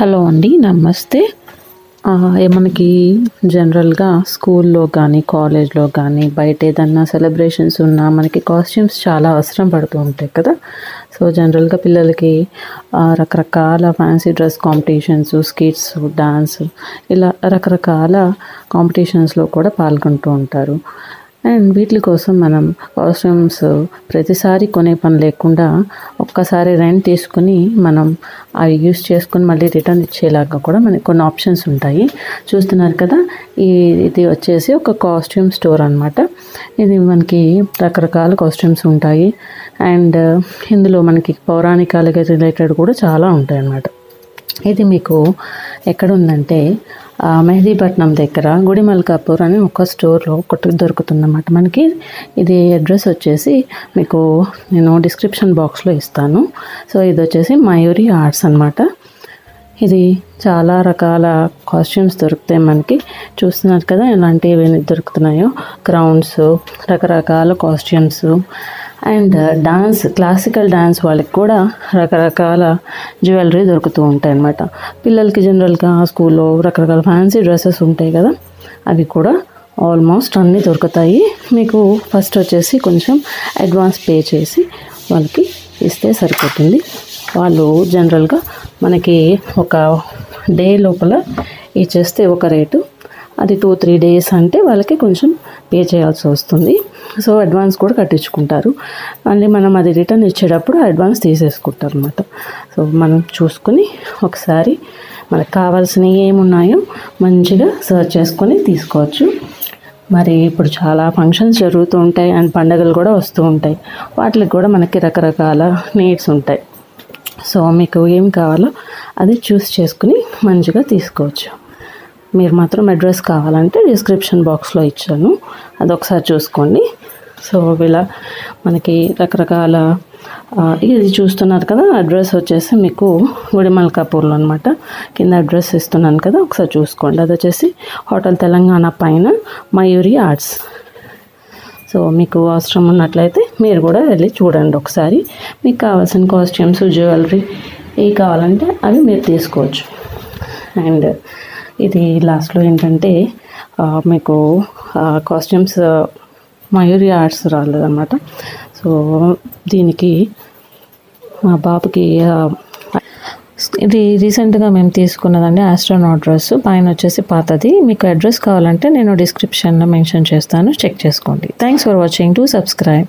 Hello అండి, నమస్తే. మనకి జనరల్గా స్కూల్లో కానీ కాలేజ్లో కానీ బయట ఏదన్నా సెలబ్రేషన్స్ ఉన్నా మనకి కాస్ట్యూమ్స్ చాలా అవసరం పడుతూ ఉంటాయి కదా. సో జనరల్గా పిల్లలకి రకరకాల fancy dress competitions, skits, dance, ఇలా రకరకాల కాంపిటీషన్స్లో కూడా పాల్గొంటూ ఉంటారు. అండ్ వీటి కోసం మనం కాస్ట్యూమ్స్ ప్రతిసారి కొనే పని లేకుండా ఒక్కసారి రెంట్ తీసుకుని మనం అవి యూస్ చేసుకుని మళ్ళీ రిటర్న్ ఇచ్చేలాగా కూడా మనకి కొన్ని ఆప్షన్స్ ఉంటాయి. చూస్తున్నారు కదా, ఇది వచ్చేసి ఒక కాస్ట్యూమ్ స్టోర్ అనమాట. ఇది మనకి రకరకాల కాస్ట్యూమ్స్ ఉంటాయి. అండ్ ఇందులో మనకి పౌరాణికాలకి రిలేటెడ్ కూడా చాలా ఉంటాయి అన్నమాట. ఇది మీకు ఎక్కడ ఉందంటే మెహదీపట్నం దగ్గర గుడిమల్కాపూర్ అని ఒక స్టోర్లో ఒకటి దొరుకుతుందన్నమాట మనకి. ఇది అడ్రస్ వచ్చేసి మీకు నేను డిస్క్రిప్షన్ బాక్స్లో ఇస్తాను. సో ఇది వచ్చేసి మయూరి ఆర్ట్స్ అనమాట. ఇది చాలా రకాల కాస్ట్యూమ్స్ దొరుకుతాయి మనకి. చూస్తున్నారు కదా ఎలాంటివి దొరుకుతున్నాయో, క్రౌన్స్, రకరకాల costumes. And dance, classical dance వాళ్ళకి కూడా రకరకాల జ్యువెలరీ దొరుకుతూ ఉంటాయి అన్నమాట. పిల్లలకి జనరల్గా స్కూల్లో రకరకాల ఫ్యాన్సీ డ్రెస్సెస్ ఉంటాయి కదా, అవి కూడా ఆల్మోస్ట్ అన్నీ దొరుకుతాయి. మీకు ఫస్ట్ వచ్చేసి కొంచెం అడ్వాన్స్ పే చేసి వాళ్ళకి ఇస్తే సరిపోతుంది. వాళ్ళు జనరల్గా మనకి ఒక డే లోపల ఇచ్చేస్తే ఒక రేటు, అది 2-3 డేస్ అంటే వాళ్ళకి కొంచెం పే చేయాల్సి వస్తుంది. సో అడ్వాన్స్ కూడా కట్టించుకుంటారు. మళ్ళీ మనం అది రిటర్న్ ఇచ్చేటప్పుడు అడ్వాన్స్ తీసేసుకుంటారు అన్నమాట. సో మనం చూసుకుని ఒకసారి మనకు కావాల్సినవి ఏమున్నాయో మంచిగా సర్చ్ చేసుకొని తీసుకోవచ్చు. మరి ఇప్పుడు చాలా ఫంక్షన్స్ జరుగుతూ ఉంటాయి అండ్ పండుగలు కూడా వస్తూ ఉంటాయి. వాటికి కూడా మనకి రకరకాల నీడ్స్ ఉంటాయి. సో మీకు ఏం కావాలో అది చూస్ చేసుకుని మంచిగా తీసుకోవచ్చు. మీరు మాత్రం అడ్రస్ కావాలంటే డిస్క్రిప్షన్ బాక్స్లో ఇచ్చాను, అదొకసారి చూసుకోండి. సో ఇలా మనకి రకరకాల ఇది చూస్తున్నారు కదా, అడ్రస్ వచ్చేసి మీకు గుడిమల్కాపూర్లో అనమాట. కింద అడ్రస్ ఇస్తున్నాను కదా, ఒకసారి చూసుకోండి. అది వచ్చేసి హోటల్ తెలంగాణ పైన మయూరి ఆర్ట్స్. సో మీకు అవసరం ఉన్నట్లయితే మీరు కూడా వెళ్ళి చూడండి ఒకసారి. మీకు కావాల్సిన కాస్ట్యూమ్స్, జ్యువెలరీ ఏవి కావాలంటే అవి మీరు తీసుకోవచ్చు. అండ్ ఇది లాస్ట్లో ఏంటంటే మీకు కాస్ట్యూమ్స్ మయూరి ఆర్ట్స్ రాలేదన్నమాట. సో దీనికి మా బాబుకి ఇది రీసెంట్గా మేము తీసుకున్నదండి, ఆస్ట్రోనాట్ డ్రెస్. పైన వచ్చేసి పాతది. మీకు అడ్రస్ కావాలంటే నేను డిస్క్రిప్షన్లో మెన్షన్ చేస్తాను, చెక్ చేసుకోండి. Thanks for watching. To subscribe.